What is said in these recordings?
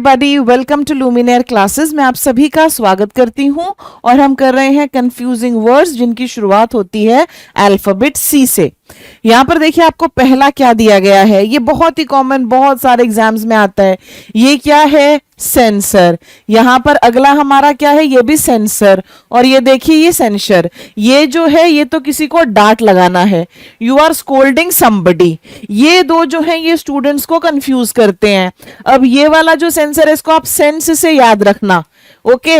Everybody, welcome to Luminaire classes. मैं आप सभी का स्वागत करती हूं और हम कर रहे हैं कंफ्यूजिंग वर्ड्स जिनकी शुरुआत होती है अल्फाबेट सी से। यहां पर देखिए आपको पहला क्या दिया गया है, ये बहुत ही कॉमन, बहुत सारे एग्जाम्स में आता है। ये क्या है? सेंसर। यहां पर अगला हमारा क्या है? ये भी सेंसर। और ये देखिए ये सेंसर, ये जो है ये तो किसी को डांट लगाना है। You are scolding somebody. ये दो जो है ये स्टूडेंट्स को कंफ्यूज करते हैं। अब ये वाला जो सेंसर है इसको आप सेंस से याद रखना। ओके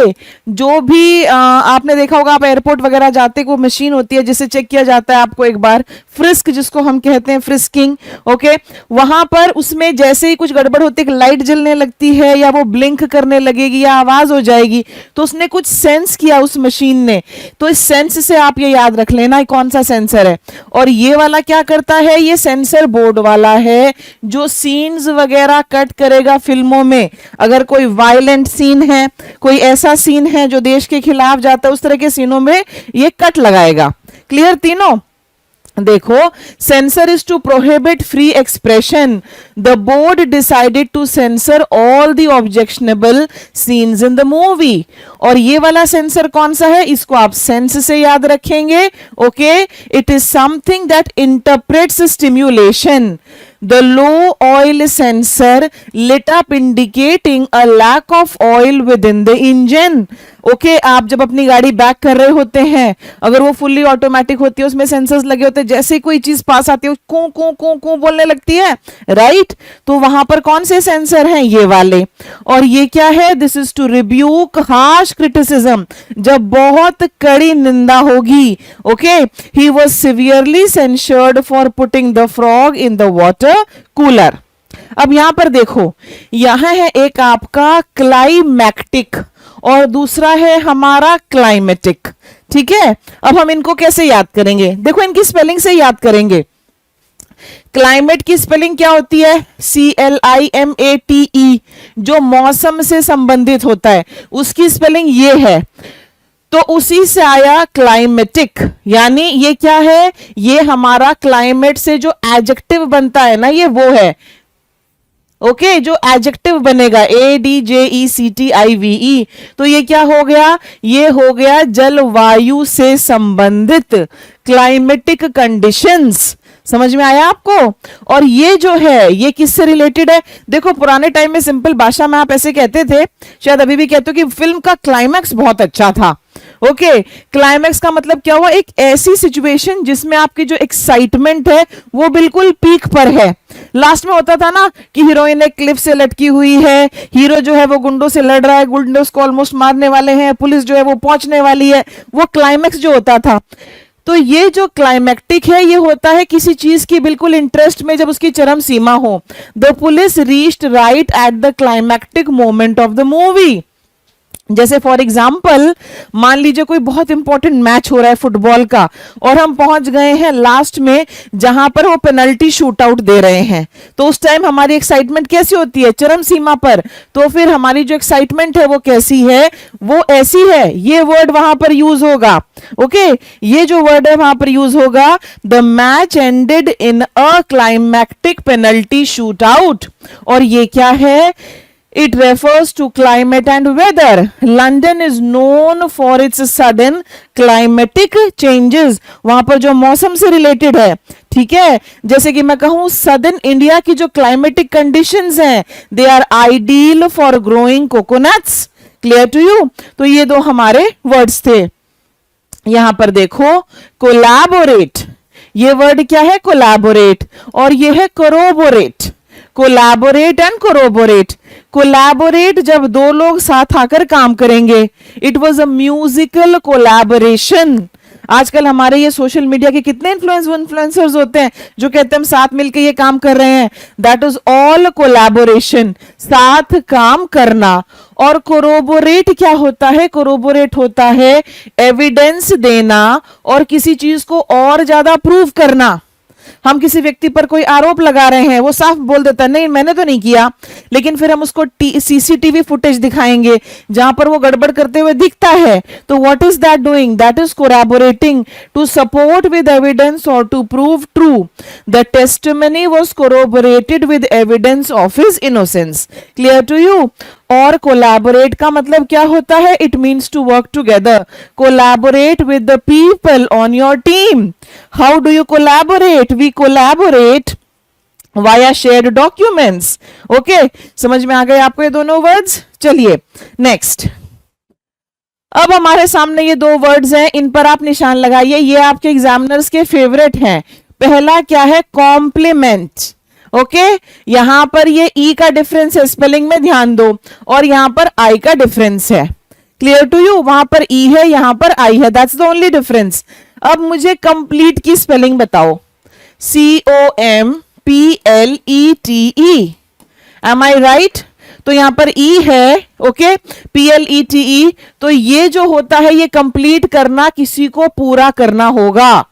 जो भी आपने देखा होगा, आप एयरपोर्ट वगैरह जाते को मशीन होती है जिससे चेक किया जाता है आपको एक बार, फ्रिस्क जिसको हम कहते हैं, फ्रिस्किंग। ओके वहां पर उसमें जैसे ही कुछ गड़बड़ होती है, लाइट जलने लगती है या वो ब्लिंक करने लगेगी या आवाज हो जाएगी, तो उसने कुछ सेंस किया उस मशीन ने। तो इस सेंस से आप ये याद रख लेना कौन सा सेंसर है। और ये वाला क्या करता है? ये सेंसर बोर्ड वाला है जो सीन्स वगैरह कट करेगा फिल्मों में। अगर कोई वायलेंट सीन है, कोई ऐसा सीन है जो देश के खिलाफ जाता है, उस तरह के सीनों में ये कट लगाएगा। क्लियर तीनों? देखो, censor is to prohibit free expression. The board decided to censor all the objectionable scenes in the movie. और ये वाला सेंसर कौन सा है? इसको आप सेंस से याद रखेंगे। Okay it is something that interprets stimulation. The low oil sensor lit up indicating a lack of oil within the engine. Okay आप जब अपनी गाड़ी बैक कर रहे होते हैं, अगर वो फुल्ली ऑटोमेटिक होती है, उसमें सेंसर्स लगे होते हैं, जैसे ही कोई चीज पास आती है कू कू कू कू बोलने लगती है, राइट? तो वहां पर कौन से सेंसर हैं? ये वाले। और ये क्या है? This is to rebuke harsh criticism. जब बहुत कड़ी निंदा होगी। Okay he was severely censored for putting the frog in the water cooler. अब यहां पर देखो, यहां है एक आपका क्लाइमैक्टिक और दूसरा है हमारा क्लाइमेटिक। ठीक है, अब हम इनको कैसे याद करेंगे? देखो इनकी स्पेलिंग से याद करेंगे। क्लाइमेट की स्पेलिंग क्या होती है? CLIMATE, जो मौसम से संबंधित होता है, उसकी स्पेलिंग ये है। तो उसी से आया क्लाइमेटिक, यानी ये क्या है? ये हमारा क्लाइमेट से जो एडजेक्टिव बनता है ना, ये वो है। ओके जो एडजेक्टिव बनेगा ADJECTIVE, तो ये क्या हो गया? ये हो गया जलवायु से संबंधित, क्लाइमेटिक कंडीशंस। समझ में आया आपको? और ये जो है ये किससे रिलेटेड है? देखो पुराने टाइम में सिंपल भाषा में आप ऐसे कहते थे, शायद अभी भी कहते हो, कि फिल्म का क्लाइमैक्स बहुत अच्छा था। ओके क्लाइमैक्स का मतलब क्या हुआ? एक ऐसी सिचुएशन जिसमें आपकी जो एक्साइटमेंट है वो बिल्कुल पीक पर है। लास्ट में होता था ना कि हीरोइन एक क्लिफ से लटकी हुई है, हीरो जो है वो गुंडों से लड़ रहा है, गुंडों उसको ऑलमोस्ट मारने वाले हैं, पुलिस जो है वो पहुंचने वाली है, वो क्लाइमैक्स जो होता था। तो ये जो क्लाइमैक्टिक है ये होता है किसी चीज की बिल्कुल इंटरेस्ट में, जब उसकी चरम सीमा हो। The police reached right at the climactic moment of the movie. जैसे फॉर एग्जाम्पल मान लीजिए कोई बहुत इंपॉर्टेंट मैच हो रहा है फुटबॉल का, और हम पहुंच गए हैं लास्ट में जहां पर वो पेनल्टी शूट आउट दे रहे हैं, तो उस टाइम हमारी एक्साइटमेंट कैसी होती है? चरम सीमा पर। तो फिर हमारी जो एक्साइटमेंट है वो कैसी है? वो ऐसी है। ये वर्ड वहां पर यूज होगा। ओके ये जो वर्ड है वहां पर यूज होगा, the match ended in a climactic penalty shoot out. और ये क्या है? It refers to climate and weather. London is known for its sudden climatic changes. वहां पर जो मौसम से रिलेटेड है, ठीक है, जैसे कि मैं कहूं सदर्न इंडिया की जो क्लाइमेटिक कंडीशंस हैं, they are ideal for growing coconuts. Clear to you? तो ये दो हमारे वर्ड्स थे। यहां पर देखो कोलैबोरेट, ये वर्ड क्या है? कोलैबोरेट। और ये है corroborate. Collaborate and corroborate. Collaborate जब दो लोग साथ आकर काम करेंगे, it was a musical collaboration. आजकल हमारे ये सोशल मीडिया के कितने इन्फ्लुएंसर्स होते हैं जो कहते हैं हम साथ मिलकर ये काम कर रहे हैं। दैट इज ऑल कोलैबोरेशन, साथ काम करना। और कोरोबोरेट क्या होता है? कोरोबोरेट होता है एविडेंस देना और किसी चीज को और ज्यादा प्रूव करना। हम किसी व्यक्ति पर कोई आरोप लगा रहे हैं, वो साफ बोल देता है नहीं मैंने तो नहीं किया, लेकिन फिर हम उसको सीसीटीवी फुटेज दिखाएंगे जहां पर वो गड़बड़ करते हुए दिखता है, तो what is that doing? That is corroborating to support with evidence और to prove true the testimony was corroborated with evidence of his innocence. Clear to you? और कोलैबोरेट का मतलब क्या होता है? It means to work together, collaborate with the people on your team. How do you collaborate? We collaborate via shared documents. Okay, समझ में आ गए आपको ये दोनों वर्ड्स? चलिए नेक्स्ट। अब हमारे सामने ये दो वर्ड्स हैं, इन पर आप निशान लगाइए, ये आपके एग्जामिनर्स के फेवरेट हैं। पहला क्या है? कॉम्प्लीमेंट। ओके, यहां पर ये ई का डिफरेंस है, स्पेलिंग में ध्यान दो, और यहां पर आई का डिफरेंस है। Clear to you? वहां पर ई है, यहां पर आई है, दैट्स द ओनली डिफरेंस। अब मुझे कंप्लीट की स्पेलिंग बताओ। COMPLETE, एम आई राइट? तो यहां पर ई है, ओके, PLETE, तो ये जो होता है ये कंप्लीट करना, किसी को पूरा करना होगा,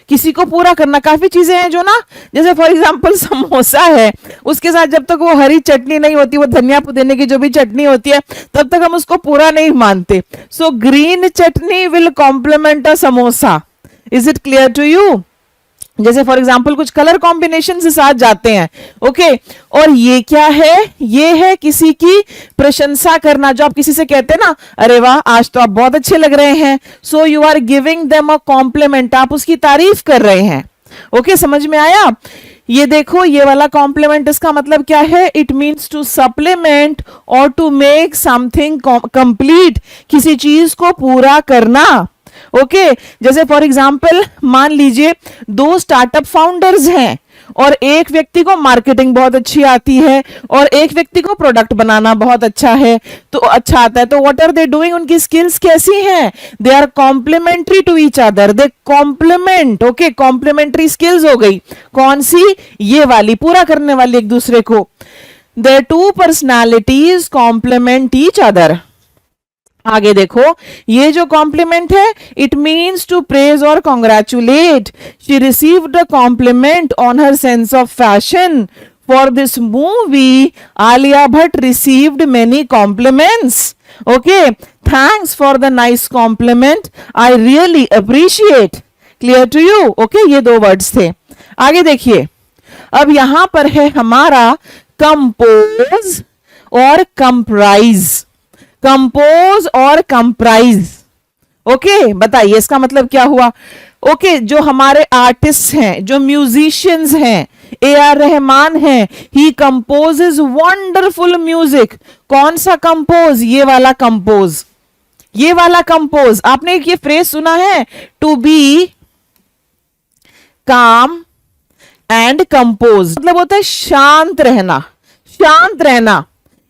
किसी को पूरा करना। काफी चीजें हैं जो ना, जैसे फॉर एग्जांपल समोसा है, उसके साथ जब तक वो हरी चटनी नहीं होती, वो धनिया पुदीने की जो भी चटनी होती है, तब तक हम उसको पूरा नहीं मानते। So green chutney will complement a samosa. Is it clear to you? जैसे फॉर एग्जाम्पल कुछ कलर कॉम्बिनेशन से साथ जाते हैं, ओके। और ये क्या है? ये है किसी की प्रशंसा करना, जो आप किसी से कहते हैं ना, अरे वाह आज तो आप बहुत अच्छे लग रहे हैं, so you are giving them a compliment, आप उसकी तारीफ कर रहे हैं। ओके, समझ में आया? ये देखो, ये वाला कॉम्प्लीमेंट, इसका मतलब क्या है? इट मीन्स टू सप्लीमेंट और टू मेक समथिंग कंप्लीट, किसी चीज को पूरा करना। ओके, जैसे फॉर एग्जाम्पल मान लीजिए दो स्टार्टअप फाउंडर्स हैं, और एक व्यक्ति को मार्केटिंग बहुत अच्छी आती है और एक व्यक्ति को प्रोडक्ट बनाना बहुत अच्छा है, तो अच्छा आता है, तो व्हाट आर दे डूइंग? उनकी स्किल्स कैसी हैं? They are complementary to each other, they complement. Okay, complementary skills हो गई। कौन सी? ये वाली, पूरा करने वाली एक दूसरे को। There two personalities complement each other. आगे देखो, ये जो कॉम्प्लीमेंट है, इट मीन्स टू प्रेज और congratulate. She received a compliment on her sense of fashion. For this movie Alia Bhatt received many compliments. Okay, thanks for the nice compliment, I really appreciate. Clear to you? Okay, ये दो words थे। आगे देखिए, अब यहां पर है हमारा कंपोज और कंप्राइज। कंपोज और कंप्राइज। ओके, बताइए इसका मतलब क्या हुआ? ओके, जो हमारे आर्टिस्ट हैं, जो म्यूजिशियंस हैं, AR रहमान हैं, ही कंपोजेज वंडरफुल म्यूजिक। कौन सा कंपोज? ये वाला कंपोज, ये वाला कंपोज। आपने ये फ्रेज सुना है, टू बी काम एंड कंपोज, मतलब होता है शांत रहना, शांत रहना।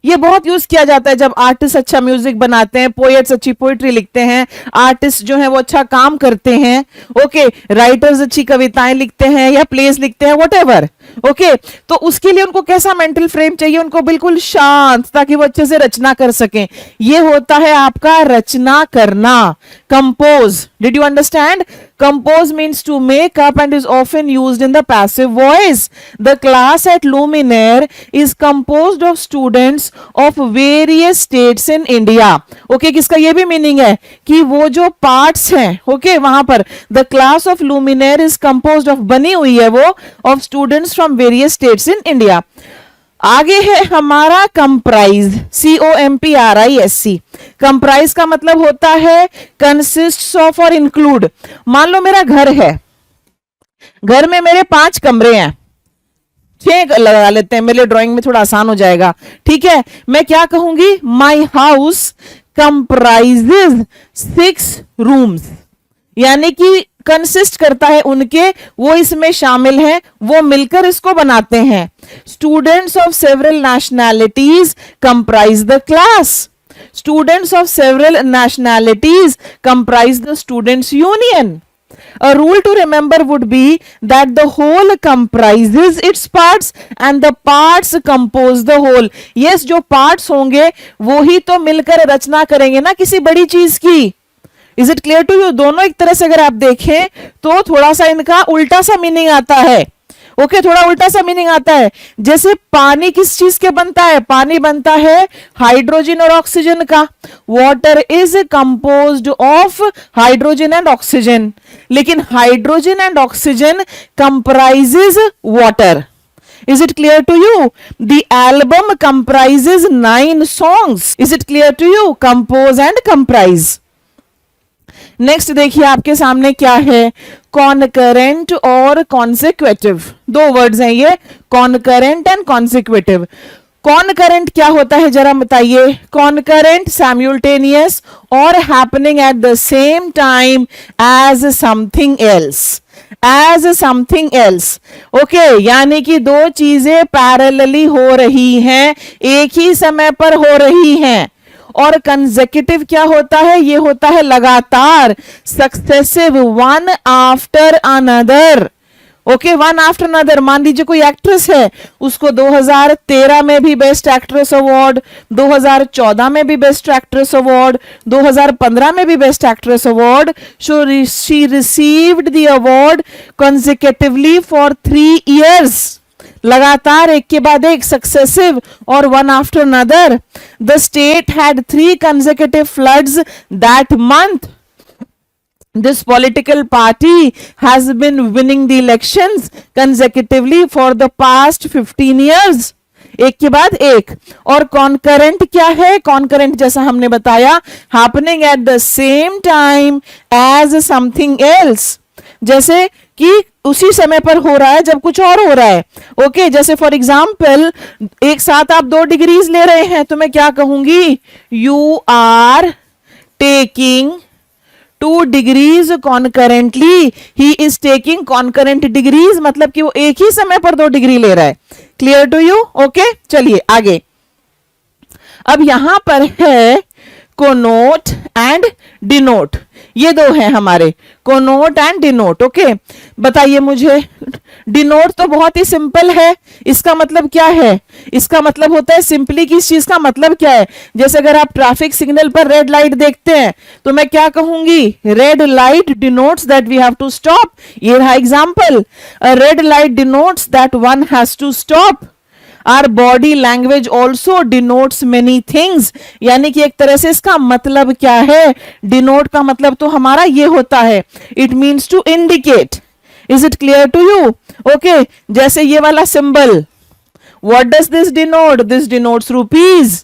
ये बहुत यूज किया जाता है जब आर्टिस्ट अच्छा म्यूजिक बनाते हैं, पोएट्स अच्छी पोइट्री लिखते हैं, आर्टिस्ट जो है वो अच्छा काम करते हैं, ओके, राइटर्स अच्छी कविताएं लिखते हैं या प्लेस लिखते हैं, व्हाटएवर। ओके, तो उसके लिए उनको कैसा मेंटल फ्रेम चाहिए? उनको बिल्कुल शांत, ताकि वो अच्छे से रचना कर सकें। ये होता है आपका रचना करना, compose. Did you understand? Compose means to make up and is often used in the passive voice. The class at Luminaire is composed of students of various states in India. Okay, किसका ये भी meaning है कि वो जो parts हैं, okay, वहां पर the class of Luminaire is composed of, बनी हुई है वो, of students from various states in India. आगे है हमारा कंप्राइज, COMPRISE। कंप्राइज का मतलब होता है कंसिस्ट ऑफ और इंक्लूड। मान लो मेरा घर है, घर में मेरे 5 कमरे हैं, 6 लगा लेते हैं, मेरे ड्राइंग में थोड़ा आसान हो जाएगा। ठीक है, मैं क्या कहूंगी? माई हाउस कंप्राइजेज 6 रूम्स, यानी कि कंसिस्ट करता है उनके, वो इसमें शामिल हैं, वो मिलकर इसको बनाते हैं। Students of several nationalities comprise the class. Students of several nationalities comprise the students union. A rule to remember would be that the whole comprises its parts and the parts compose the whole. Yes, जो parts होंगे वो ही तो मिलकर रचना करेंगे ना किसी बड़ी चीज की। Is it clear to you? दोनों एक तरह से अगर आप देखें तो थोड़ा सा इनका उल्टा सा मीनिंग आता है। ओके, थोड़ा उल्टा सा मीनिंग आता है। जैसे पानी किस चीज के बनता है? पानी बनता है हाइड्रोजन और ऑक्सीजन का। Water is composed of hydrogen and oxygen, लेकिन hydrogen and oxygen comprises water. Is it clear to you? The album comprises 9 songs. Is it clear to you? Compose and comprise. Next देखिए आपके सामने क्या है, कॉनकरेंट और कॉन्सिक्वेटिव। दो words हैं ये, कॉनकरेंट एंड कॉन्सिक्वेटिव। कॉनकरेंट क्या होता है जरा बताइए? कॉनकरेंट साइमल्टेनियस और happening at the same time as something else, as something else. Okay, यानी कि दो चीजें पैरेलली हो रही हैं, एक ही समय पर हो रही हैं। और कंसेक्यूटिव क्या होता है? ये होता है लगातार, successive, one after another. Okay, one after another. मान लीजिए कोई एक्ट्रेस है, उसको 2013 में भी बेस्ट एक्ट्रेस अवार्ड, 2014 में भी बेस्ट एक्ट्रेस अवार्ड, 2015 में भी best actress award. So she received the award consecutively for 3 years, लगातार एक के बाद एक, सक्सेसिव और one after another. The state had 3 consecutive floods that month. This political party has been winning the elections consecutively for the past 15 years. एक के बाद एक। और कॉन्करेंट क्या है? कॉन्करेंट जैसा हमने बताया, happening at the same time as something else, जैसे कि उसी समय पर हो रहा है जब कुछ और हो रहा है। ओके, जैसे फॉर एग्जाम्पल एक साथ आप 2 डिग्रीज ले रहे हैं, तो मैं क्या कहूंगी? You are taking 2 degrees concurrently. He is taking concurrent degrees, मतलब कि वो एक ही समय पर 2 डिग्री ले रहा है। Clear to you? ओके, चलिए आगे। अब यहां पर है कोनोट एंड डिनोट, ये दो हैं हमारे, कोनोट एंड डिनोट। ओके, बताइए मुझे, डिनोट तो बहुत ही सिंपल है, इसका मतलब क्या है? इसका मतलब होता है सिंपली कि इस चीज का मतलब क्या है। जैसे अगर आप ट्रैफिक सिग्नल पर रेड लाइट देखते हैं, तो मैं क्या कहूंगी? Red light denotes that we have to stop. ये रहा example, red light denotes that one has to stop. Our body language also denotes many things, यानी कि एक तरह से इसका मतलब क्या है? डिनोट का मतलब तो हमारा ये होता है, it means to indicate. Is it clear to you? Okay, जैसे ये वाला symbol, what does this denote? This denotes rupees.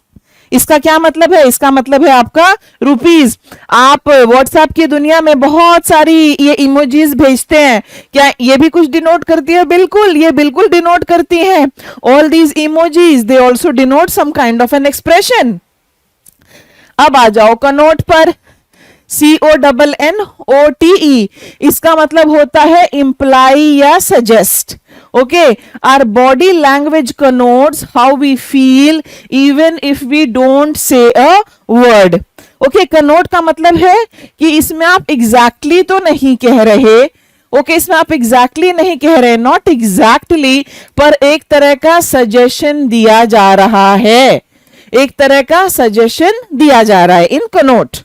इसका क्या मतलब है? इसका मतलब है आपका रुपीज। आप व्हाट्सएप की दुनिया में बहुत सारी ये इमोजीज भेजते हैं, क्या ये भी कुछ डिनोट करती है? बिल्कुल, ये बिल्कुल डिनोट करती हैं। All these emojis they also denote some kind of an expression. अब आ जाओ कनोट पर, CONNOTE, इसका मतलब होता है इंप्लाई या suggest. Okay, our body language connotes how we feel even if we don't say a word. Okay, Connaught का मतलब है कि इसमें आप एग्जैक्टली तो नहीं कह रहे। ओके, इसमें आप एग्जैक्टली नहीं कह रहे, नॉट एग्जैक्टली, पर एक तरह का सजेशन दिया जा रहा है, एक तरह का सजेशन दिया जा रहा है इन कनोट।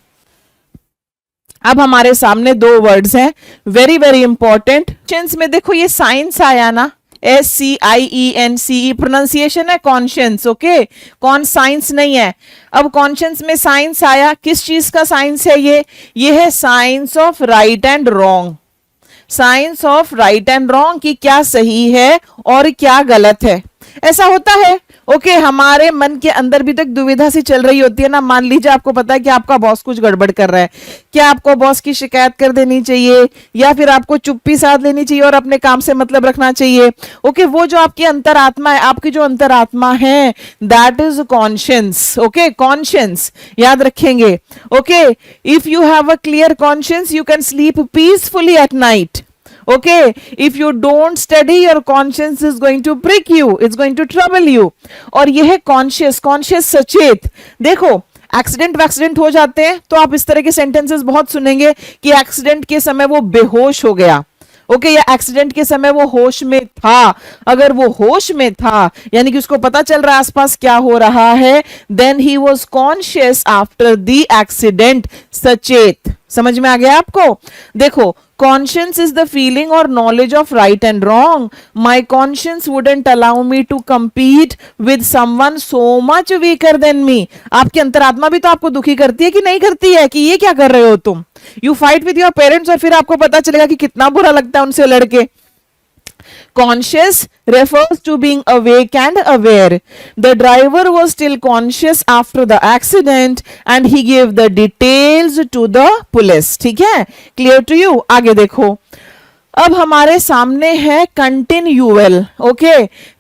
अब हमारे सामने 2 वर्ड्स हैं, वेरी वेरी इंपॉर्टेंट। में देखो ये साइंस आया ना, SCIENCE, प्रोनाउंसिएशन है कॉन्शियंस। ओके, कौन साइंस नहीं है। अब कॉन्शियंस में साइंस आया, किस चीज का साइंस है ये है science of right and wrong. Science of right and wrong, कि क्या सही है और क्या गलत है। ऐसा होता है, ओके, हमारे मन के अंदर भी तो एक दुविधा सी चल रही होती है ना। मान लीजिए आपको पता है कि आपका बॉस कुछ गड़बड़ कर रहा है, क्या आपको बॉस की शिकायत कर देनी चाहिए या फिर आपको चुप्पी साध लेनी चाहिए और अपने काम से मतलब रखना चाहिए? ओके, वो जो आपकी अंतरात्मा है, आपकी जो अंतरात्मा है, that is conscience. Okay, conscience याद रखेंगे। Okay, if you have a clear conscience you can sleep peacefully at night. Okay, if you don't study, your conscience is going to prick you, it's going to trouble you. और यह है conscious, conscious सचेत। देखो, accident हो जाते हैं तो आप इस तरह के सेंटेंसेस बहुत सुनेंगे कि एक्सीडेंट के समय वो बेहोश हो गया। ओके, या एक्सीडेंट के समय वो होश में था। अगर वो होश में था यानी कि उसको पता चल रहा है आसपास क्या हो रहा है, then he was conscious after the accident, सचेत। समझ में आ गया आपको? देखो, Conscience is the feeling or knowledge of right and wrong. My conscience wouldn't allow me to compete with someone so much weaker than me. आपकी अंतरात्मा भी तो आपको दुखी करती है कि नहीं करती है, कि ये क्या कर रहे हो तुम. You fight with your parents और फिर आपको पता चलेगा कि कितना बुरा लगता है उनसे लड़के. Conscious refers to being awake and aware. The driver was still conscious after the accident and he gave the details to the police. ठीक है, clear to you? आगे देखो. अब हमारे सामने है कंटिन्यूअल. ओके,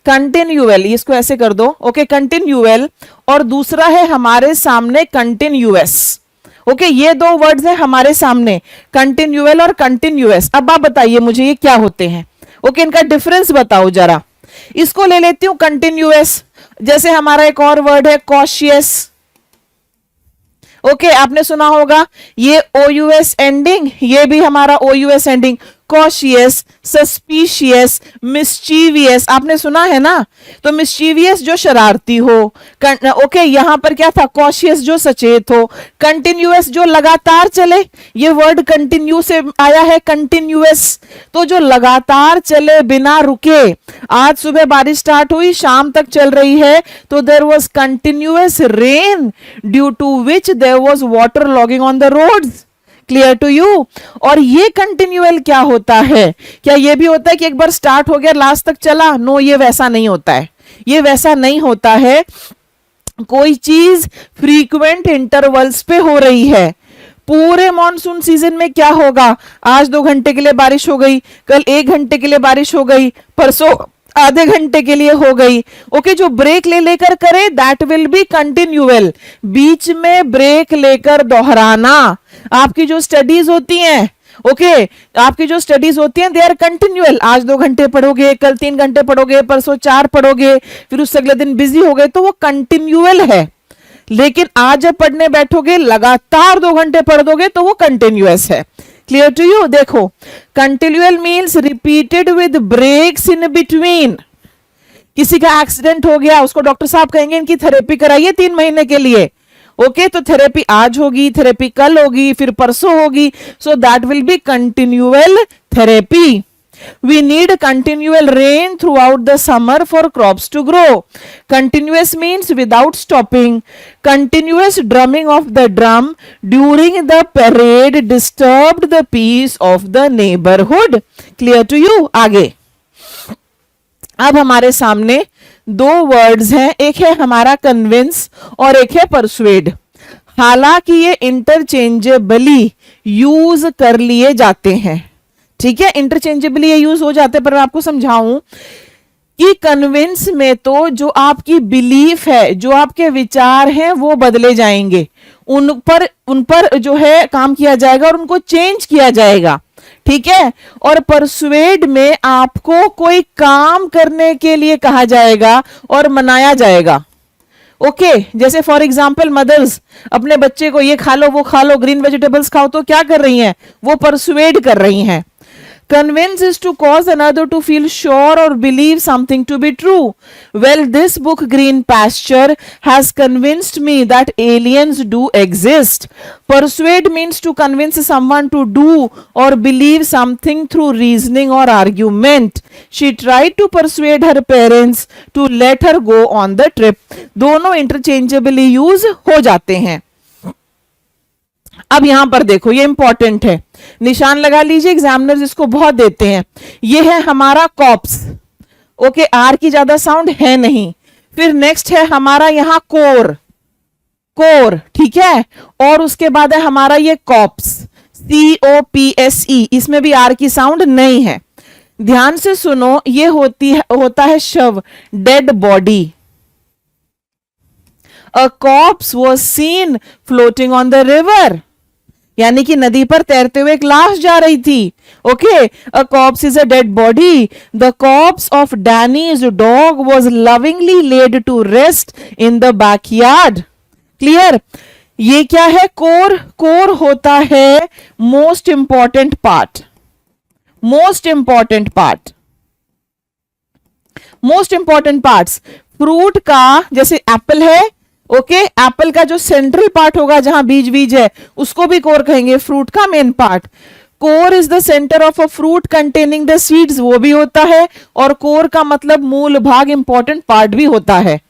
कंटिन्यूअल, इसको ऐसे कर दो. Okay, continual. और दूसरा है हमारे सामने कंटिन्यूअस. ओके, ये दो वर्ड्स हैं हमारे सामने, कंटिन्यूअल और कंटिन्यूअस. अब आप बताइए मुझे ये क्या होते हैं. ओके, इनका डिफरेंस बताओ जरा. इसको ले लेती हूं कंटिन्यूअस. जैसे हमारा एक और वर्ड है कॉशियस. ओके, आपने सुना होगा ये OUS एंडिंग, ये भी हमारा OUS ending. Cautious, suspicious, mischievous, आपने सुना है ना. तो मिस्चीवियस जो शरारती हो. ओके, यहां पर क्या था, कॉशियस जो सचेत हो. कंटिन्यूअस जो लगातार चले, ये वर्ड कंटिन्यू से आया है, कंटिन्यूअस. तो जो लगातार चले बिना रुके. आज सुबह बारिश स्टार्ट हुई, शाम तक चल रही है, तो there was continuous rain due to which there was water logging on the roads. Clear to you. और ये कंटिन्यूअल क्या होता है, क्या ये भी होता है कि एक बार स्टार्ट हो गया लास्ट तक चला. नो, ये वैसा नहीं होता है. ये वैसा नहीं होता है. कोई चीज फ्रीक्वेंट इंटरवल्स पे हो रही है. पूरे मॉनसून सीजन में क्या होगा, आज 2 घंटे के लिए बारिश हो गई, कल 1 घंटे के लिए बारिश हो गई, परसों आधे घंटे के लिए हो गई. ओके, जो ब्रेक ले लेकर करे दैट विल बी कंटिन्यूअल. बीच में ब्रेक लेकर दोहराना. आपकी जो स्टडीज होती हैं, ओके, आपकी जो स्टडीज होती हैं दे आर कंटिन्यूअल. आज 2 घंटे पढ़ोगे, कल 3 घंटे पढ़ोगे, परसों 4 पढ़ोगे, फिर उससे अगले दिन बिजी हो गए, तो वो कंटिन्यूअल है. लेकिन आज जब पढ़ने बैठोगे लगातार 2 घंटे पढ़ दोगे तो वो कंटिन्यूअस है. Clear to you. देखो, continual means repeated with breaks in between. किसी का एक्सीडेंट हो गया, उसको डॉक्टर साहब कहेंगे इनकी थेरेपी कराइए 3 महीने के लिए. ओके, तो थेरेपी आज होगी, थेरेपी कल होगी, फिर परसों होगी. So that will be continual therapy. We need continual rain throughout the summer for crops to grow. Continuous means without stopping. Continuous drumming of the drum during the parade disturbed the peace of the neighborhood. Clear to you? आगे. अब हमारे सामने 2 words हैं. एक है हमारा convince और एक है persuade. हालांकि ये इंटरचेंजेबली यूज कर लिए जाते हैं. ठीक है, इंटरचेंजेबली ये यूज हो जाते हैं, पर मैं आपको समझाऊं कि कन्विंस में तो जो आपकी बिलीफ है, जो आपके विचार हैं, वो बदले जाएंगे. उन पर जो है काम किया जाएगा और उनको चेंज किया जाएगा. ठीक है. और परसुएड में आपको कोई काम करने के लिए कहा जाएगा और मनाया जाएगा. ओके, जैसे फॉर एग्जाम्पल मदर्स अपने बच्चे को ये खा लो, वो खा लो, ग्रीन वेजिटेबल्स खाओ, तो क्या कर रही हैं, वो परसुएड कर रही हैं. Convince is to cause another to feel sure or believe something to be true. Well, this book Green Pasture has convinced me that aliens do exist. Persuade means to convince someone to do or believe something through reasoning or argument. She tried to persuade her parents to let her go on the trip. दोनों interchangeably use हो जाते हैं. अब यहां पर देखो, ये important है, निशान लगा लीजिए, एग्जामिनर्स इसको बहुत देते हैं. ये है हमारा कॉप्स. ओके, आर की ज्यादा साउंड है नहीं. फिर नेक्स्ट है हमारा यहां कोर. कोर, ठीक है. और उसके बाद है हमारा ये कॉप्स, COPSE. इसमें भी आर की साउंड नहीं है. ध्यान से सुनो, ये होता है शव, dead body. A corpse was seen floating on the river. यानी कि नदी पर तैरते हुए एक लाश जा रही थी. Okay, a corpse is a dead body. The corpse of Danny's dog was lovingly laid to rest in the backyard. Clear? ये क्या है, कोर. कोर होता है most important part. Most important part. Most important parts fruit का, जैसे Apple है. Okay, Apple का जो सेंट्रल पार्ट होगा जहां बीज बीज है उसको भी कोर कहेंगे, फ्रूट का main part. Core is the centre of a fruit containing the seeds, वो भी होता है, और कोर का मतलब मूल भाग, इंपॉर्टेंट पार्ट भी होता है।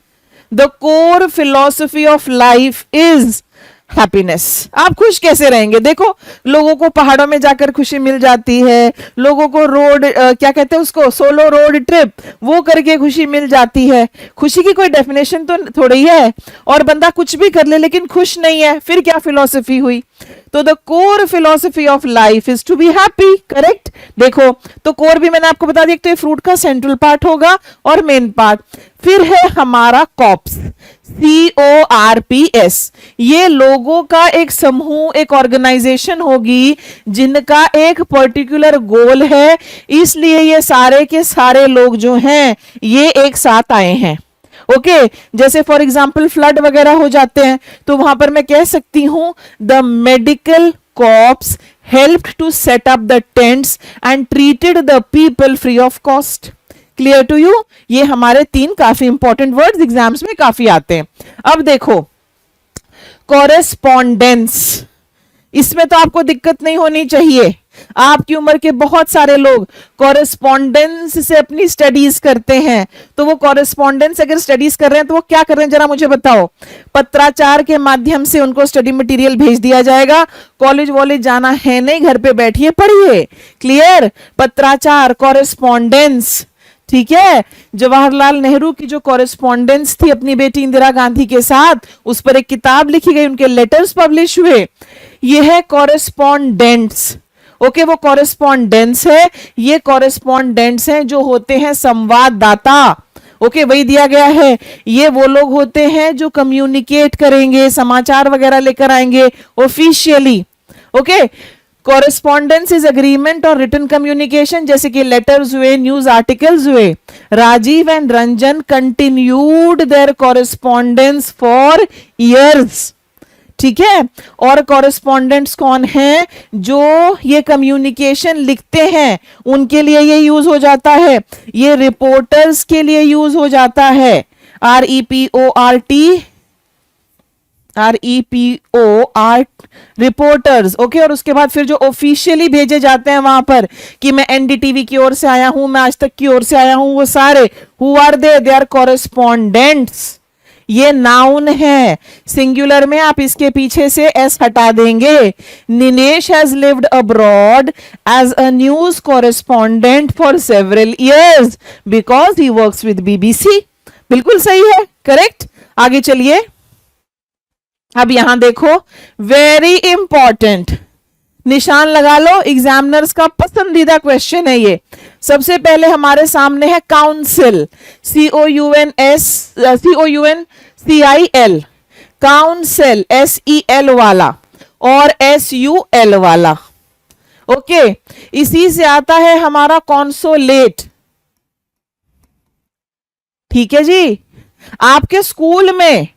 The core philosophy of life is happiness. आप खुश कैसे रहेंगे? देखो, लोगों को पहाड़ों में जाकर खुशी मिल जाती है, लोगों को रोड क्या कहते हैं उसको, सोलो रोड ट्रिप, वो करके खुशी मिल जाती है। खुशी की कोई डेफिनेशन तो थोड़ी है, और बंदा कुछ भी कर ले लेकिन खुश नहीं है, फिर क्या फिलॉसफी हुई? तो the core philosophy of life is to be happy, correct. देखो, तो कोर भी मैंने आपको बता दिया, तो ये फ्रूट का सेंट्रल पार्ट होगा और मेन पार्ट। फिर है हमारा कॉप्स, CORPS, ये लोगों का एक समूह, एक ऑर्गेनाइजेशन होगी जिनका एक पर्टिकुलर गोल है, इसलिए ये सारे के सारे लोग जो हैं ये एक साथ आए हैं। ओके, जैसे फॉर एग्जाम्पल फ्लड वगैरह हो जाते हैं तो वहां पर मैं कह सकती हूं the medical corps helped to set up the tents and treated the people free of cost. Clear to you? ये हमारे 3 काफी इंपॉर्टेंट वर्ड्स एग्जाम्स में काफी आते हैं। अब देखो, कॉरेस्पॉन्डेंस, इसमें तो आपको दिक्कत नहीं होनी चाहिए। आपकी उम्र के बहुत सारे लोग कॉरेस्पॉन्डेंस से अपनी स्टडीज करते हैं, तो वो कॉरेस्पॉन्डेंस अगर स्टडीज कर रहे हैं तो वो क्या कर रहे हैं जरा मुझे बताओ? पत्राचार के माध्यम से उनको स्टडी मटेरियल भेज दिया जाएगा। कॉलेज वॉलेज जाना है नहीं, घर पे बैठिए पढ़िए। क्लियर? पत्राचार, कॉरेस्पॉन्डेंस, ठीक है। जवाहरलाल नेहरू की जो कॉरेस्पॉन्डेंस थी अपनी बेटी इंदिरा गांधी के साथ, उस पर एक किताब लिखी गई, उनके लेटर्स पब्लिश हुए, ये है कॉरेस्पॉन्डेंट्स। ओके, वो कॉरेस्पॉन्डेंस है, ये कॉरेस्पॉन्डेंट्स हैं जो होते हैं संवाददाता। ओके, वही दिया गया है, ये वो लोग होते हैं जो कम्युनिकेट करेंगे, समाचार वगैरह लेकर आएंगे officially. Okay, correspondence is agreement और रिटन कम्युनिकेशन, जैसे कि लेटर्स हुए, न्यूज आर्टिकल्स हुए। Rajiv and Ranjan continued their correspondence for years, ठीक है। और कॉरेस्पॉन्डेंट्स कौन है? जो ये कम्युनिकेशन लिखते हैं, उनके लिए ये यूज हो जाता है, ये रिपोर्टर्स के लिए यूज हो जाता है। REPORT, reporters. ओके, और उसके बाद फिर जो ऑफिशियली भेजे जाते हैं वहां पर कि मैं NDTV की ओर से आया हूं, मैं आज तक की ओर से आया हूं, वो सारे who are they are correspondents. ये नाउन है, सिंगुलर में आप इसके पीछे से एस हटा देंगे। Nilesh has lived abroad as a news correspondent for several years because he works with BBC। बिल्कुल सही है, करेक्ट। आगे चलिए, अब यहां देखो, वेरी इंपॉर्टेंट, निशान लगा लो, एग्जामिनर्स का पसंदीदा क्वेश्चन है ये। सबसे पहले हमारे सामने है काउंसिल, COUNCIL, काउंसिल SEL वाला और SUL वाला। ओके, इसी से आता है हमारा कॉन्सोलेट, ठीक है जी। आपके स्कूल में,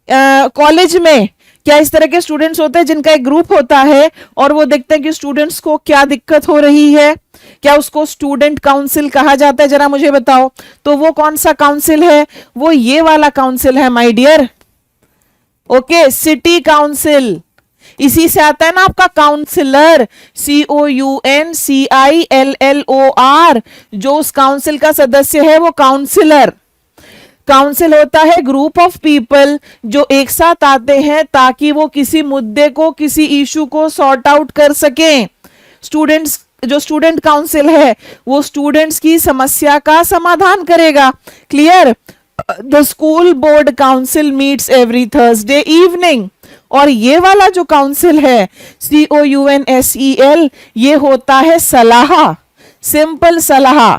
कॉलेज में क्या इस तरह के स्टूडेंट्स होते हैं जिनका एक ग्रुप होता है और वो देखते हैं कि स्टूडेंट्स को क्या दिक्कत हो रही है, क्या उसको स्टूडेंट काउंसिल कहा जाता है? जरा मुझे बताओ, तो वो कौन सा काउंसिल है? वो ये वाला काउंसिल है my dear. Okay, city council, इसी से आता है ना आपका काउंसिलर, COUNCILLOR, जो उस काउंसिल का सदस्य है वो काउंसिलर। काउंसिल होता है ग्रुप ऑफ पीपल जो एक साथ आते हैं ताकि वो किसी मुद्दे को, किसी इशू को सॉर्ट आउट कर सकें। स्टूडेंट्स, जो स्टूडेंट काउंसिल है वो स्टूडेंट्स की समस्या का समाधान करेगा। Clear? The school board council meets every Thursday evening. और ये वाला जो काउंसिल है COUNSEL, ये होता है सलाह, सिंपल सलाह।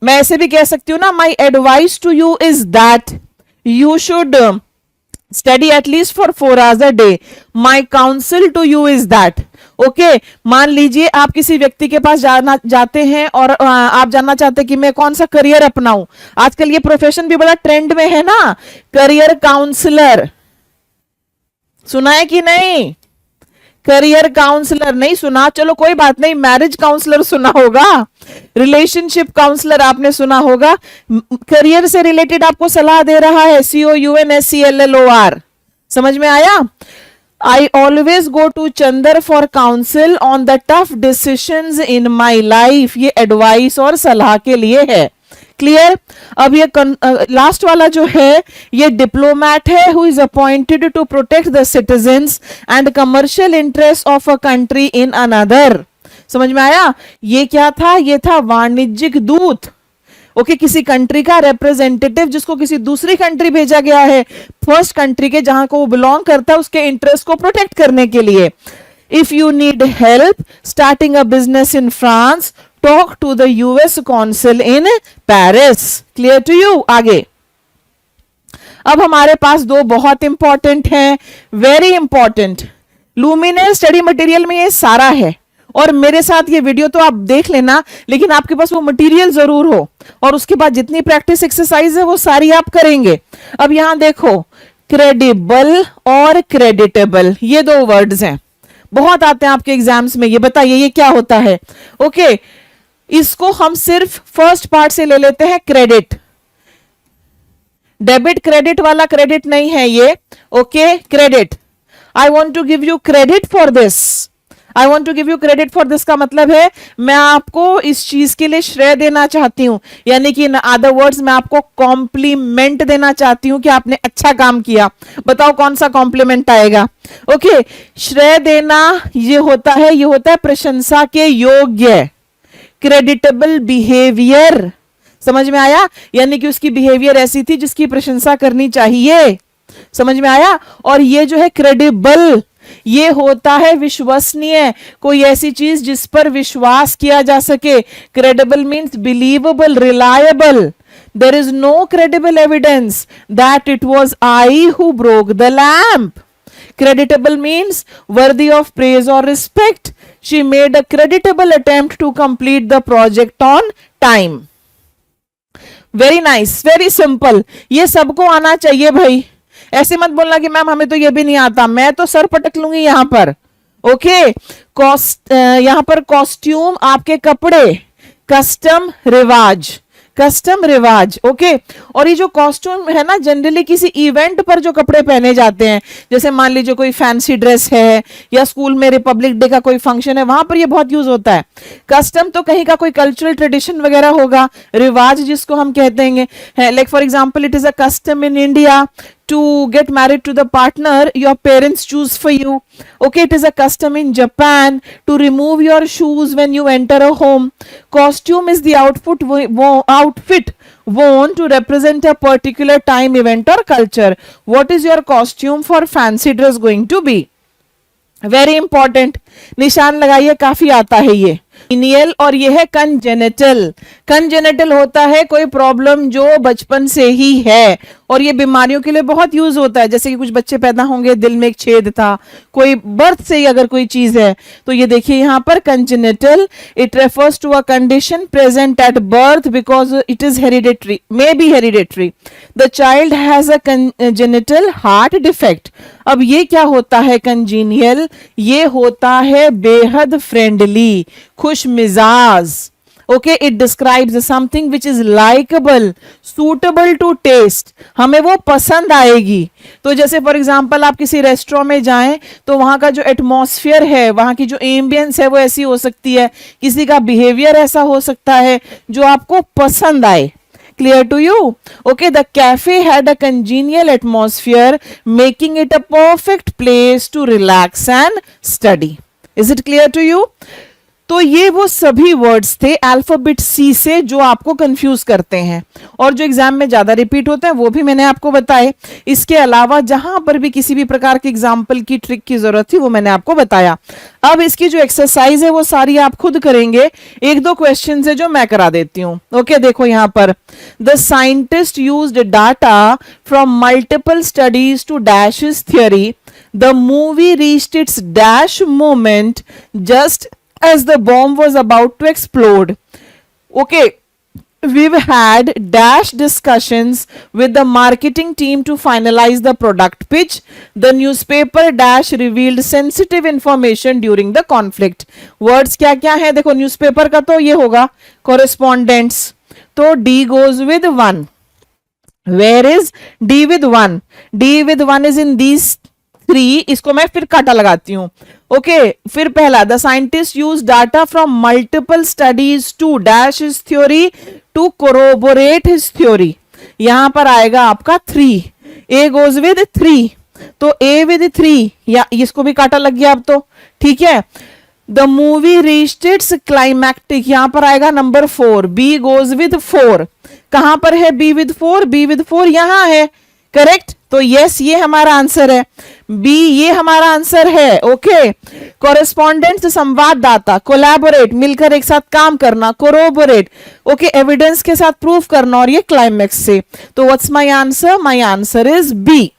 मैं ऐसे भी कह सकती हूं ना, my advice to you is that you should study at least for 4 hours a day. My counsel to you is that. Okay, मान लीजिए आप किसी व्यक्ति के पास जाते हैं और आप जानना चाहते हैं कि मैं कौन सा करियर अपनाऊं। आजकल ये प्रोफेशन भी बड़ा ट्रेंड में है ना, करियर काउंसलर। सुना है कि नहीं? करियर काउंसलर नहीं सुना, चलो कोई बात नहीं, मैरिज काउंसलर सुना होगा, रिलेशनशिप काउंसलर आपने सुना होगा। करियर से रिलेटेड आपको सलाह दे रहा है COUNSELLOR। समझ में आया? I always go to Chandar for counsel on the tough decisions in my life. ये एडवाइस और सलाह के लिए है. क्लियर. अब ये लास्ट वाला जो है ये डिप्लोमैट है who is appointed to protect the citizens and commercial interest of a country in another. समझ में आया. ये क्या था, ये था वाणिज्यिक दूत. ओके किसी कंट्री का रिप्रेजेंटेटिव जिसको किसी दूसरी कंट्री भेजा गया है, फर्स्ट कंट्री के जहां को वो बिलोंग करता है उसके इंटरेस्ट को प्रोटेक्ट करने के लिए. If you need help starting a business in France talk to the US consul in Paris. Clear to you. आगे अब हमारे पास दो बहुत इंपॉर्टेंट हैं, very important. Luminar study material में ये सारा है और मेरे साथ ये वीडियो तो आप देख लेना, लेकिन आपके पास वो मटेरियल जरूर हो और उसके बाद जितनी प्रैक्टिस एक्सरसाइज है वो सारी आप करेंगे. अब यहां देखो क्रेडिबल और क्रेडिटेबल ये दो वर्ड्स हैं, बहुत आते हैं आपके एग्जाम्स में. ये बताइए ये क्या होता है. ओके इसको हम सिर्फ फर्स्ट पार्ट से ले लेते हैं, क्रेडिट. डेबिट क्रेडिट वाला क्रेडिट नहीं है ये. Okay credit. I want to give you credit for this. I want to give you credit for this का मतलब है मैं आपको इस चीज के लिए श्रेय देना चाहती हूं, यानी कि इन अदर वर्ड्स मैं आपको कॉम्प्लीमेंट देना चाहती हूं कि आपने अच्छा काम किया. बताओ कौन सा कॉम्प्लीमेंट आएगा. ओके श्रेय देना ये होता है प्रशंसा के योग्य, क्रेडिटेबल बिहेवियर. समझ में आया. यानी कि उसकी बिहेवियर ऐसी थी जिसकी प्रशंसा करनी चाहिए. समझ में आया. और ये जो है क्रेडिबल ये होता है विश्वसनीय, कोई ऐसी चीज जिस पर विश्वास किया जा सके. Credible means believable, reliable. There is no credible evidence that it was I who broke the lamp. Creditable means worthy of praise or respect. She made a creditable attempt to complete the project on time. Very nice, very simple. ये सबको आना चाहिए भाई. ऐसे मत बोलना कि ma'am हमें तो ये भी नहीं आता, मैं तो सर पटक लूंगी यहां पर. ओके यहां पर कॉस्ट्यूम आपके कपड़े, कस्टम रिवाज, कस्टम रिवाज. ओके और ये जो कॉस्ट्यूम है ना जनरली किसी इवेंट पर जो कपड़े पहने जाते हैं, जैसे मान लीजिए कोई फैंसी ड्रेस है या स्कूल में रिपब्लिक डे का कोई फंक्शन है वहां पर ये बहुत यूज होता है. कस्टम तो कहीं का कोई कल्चरल ट्रेडिशन वगैरह होगा. रिवाज जिसको हम कहते हैं like for example it is a custom in India to get married to the partner your parents choose for you. Okay it is a custom in Japan to remove your shoes when you enter a home. Costume is the outfit worn to represent a particular time, event or culture. What is your costume for fancy dress going to be? Very important. निशान लगाइए, काफी आता है ये. इनियल और ये है congenital. Congenital होता है कोई प्रॉब्लम जो बचपन से ही है और ये बीमारियों के लिए बहुत यूज होता है. जैसे कि कुछ बच्चे पैदा होंगे दिल में एक छेद था, कोई बर्थ से ही अगर कोई चीज है तो ये देखिए यहां पर congenital. It refers to a condition present at birth because it is hereditary, may be hereditary. The child has a congenital heart defect. अब ये क्या होता है कंजीनियल, ये होता है बेहद फ्रेंडली, खुश मिजाज. Okay it describes something which is likeable, suitable to taste. हमें वो पसंद आएगी. तो जैसे फॉर एग्जांपल आप किसी रेस्टोरेंट में जाएं तो वहां का जो एटमॉस्फेयर है, वहां की जो एम्बियंस है वो ऐसी हो सकती है, किसी का बिहेवियर ऐसा हो सकता है जो आपको पसंद आए. Clear to you? Okay, the cafe had a congenial atmosphere, making it a perfect place to relax and study. Is it clear to you? तो ये वो सभी वर्ड्स थे अल्फाबेट सी से जो आपको कंफ्यूज करते हैं और जो एग्जाम में ज्यादा रिपीट होते हैं वो भी मैंने आपको बताए. इसके अलावा जहां पर भी किसी भी प्रकार के एग्जाम्पल की ट्रिक की जरूरत थी वो मैंने आपको बताया. अब इसकी जो एक्सरसाइज है वो सारी आप खुद करेंगे. एक दो क्वेश्चन है जो मैं करा देती हूँ. ओके देखो यहां पर the scientist used data from multiple studies to dash his theory. The movie reached its dash moment just as the bomb was about to explode. Okay, we've had dash discussions with the marketing team to finalize the product pitch. The newspaper dash revealed sensitive information during the conflict. Words क्या क्या है देखो, newspaper का तो ये होगा correspondence, तो D goes with 1. Where is D with 1? D with 1 is in these 3, इसको मैं फिर काटा लगाती हूं। ओके, फिर पहला, the scientist use data from multiple studies to dash his theory to corroborate his theory. यहां पर आएगा आपका 3, ए गोज विद 3, तो ए विद 3, या इसको भी काटा लग गया अब तो, ठीक है। The movie reached it's climactic, यहां पर आएगा नंबर 4, बी गोज विद 4, कहां पर है बी विद 4, बी विद 4 यहां है, करेक्ट। तो यस, ये हमारा आंसर है, बी ये हमारा आंसर है। ओके, कोरेस्पॉन्डेंट संवाददाता, कोलैबोरेट मिलकर एक साथ काम करना, कोरोबोरेट ओके एविडेंस के साथ प्रूफ करना, और ये क्लाइमेक्स से। तो what's my answer? My answer is B.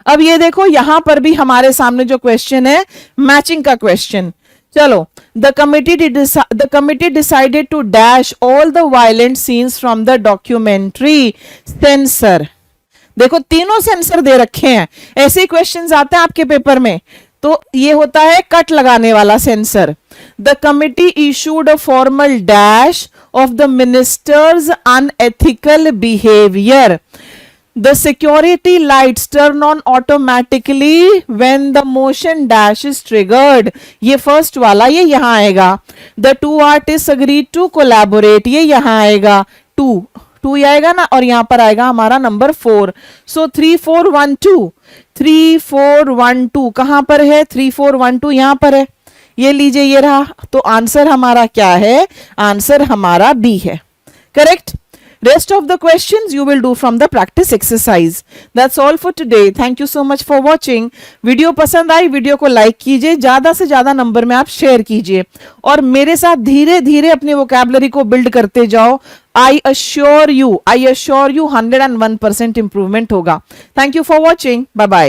अब ये देखो, यहां पर भी हमारे सामने जो क्वेश्चन है मैचिंग का क्वेश्चन। चलो, the committee decided to dash all the violent scenes from the documentary censor। देखो, तीनों सेंसर दे रखे हैं, ऐसे ही क्वेश्चंस आते हैं आपके पेपर में, तो ये होता है कट लगाने वाला sensor. The committee issued a formal dash of the ministers unethical behaviour. The security lights turn on automatically when the motion dash is triggered। ये फर्स्ट वाला, ये यहां आएगा। The two artists agreed to collaborate, ये यहां आएगा, 2 आएगा ना, और यहां पर आएगा हमारा नंबर 4। सो 3 4 1 2, 3 4 1 2 कहां पर है? 3 4 1 2 यहां पर है, ये लीजिए, ये रहा। तो आंसर हमारा क्या है? आंसर हमारा बी है, correct. Rest of the questions you will do from the practice exercise. That's all for today. Thank you so much for watching. Video पसंद आई, वीडियो को लाइक कीजिए, ज्यादा से ज्यादा नंबर में आप शेयर कीजिए, और मेरे साथ धीरे धीरे अपनी वोकैबुलरी को बिल्ड करते जाओ। I assure you 101% इंप्रूवमेंट होगा। Thank you for watching. Bye bye.